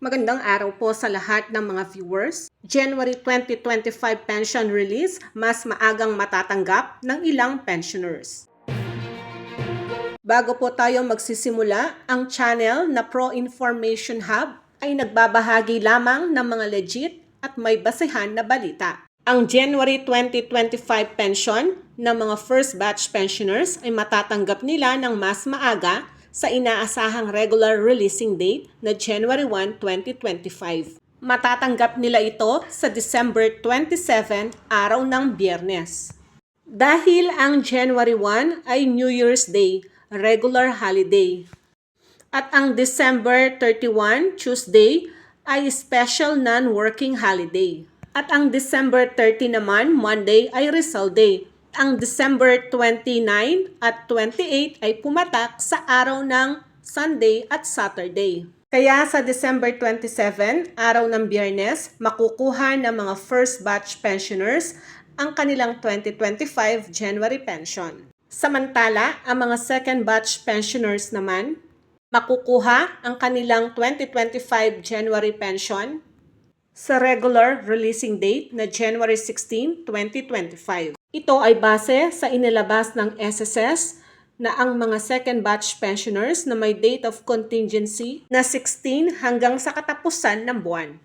Magandang araw po sa lahat ng mga viewers. January 2025 pension release, mas maagang matatanggap ng ilang pensioners. Bago po tayo magsisimula, ang channel na Pro Information Hub ay nagbabahagi lamang ng mga legit at may basehan na balita. Ang January 2025 pension ng mga first batch pensioners ay matatanggap nila ng mas maaga sa inaasahang regular releasing date na January 1, 2025. Matatanggap nila ito sa December 27, araw ng Biyernes. Dahil ang January 1 ay New Year's Day, regular holiday. At ang December 31, Tuesday, ay special non-working holiday. At ang December 30 naman, Monday, ay Rizal Day. Ang December 29 at 28 ay pumatak sa araw ng Sunday at Saturday. Kaya sa December 27, araw ng Biyernes, makukuha ng mga first batch pensioners ang kanilang 2025 January pension. Samantala, ang mga second batch pensioners naman, makukuha ang kanilang 2025 January pension sa regular releasing date na January 16, 2025. Ito ay base sa inilabas ng SSS na ang mga second batch pensioners na may date of contingency na 16 hanggang sa katapusan ng buwan.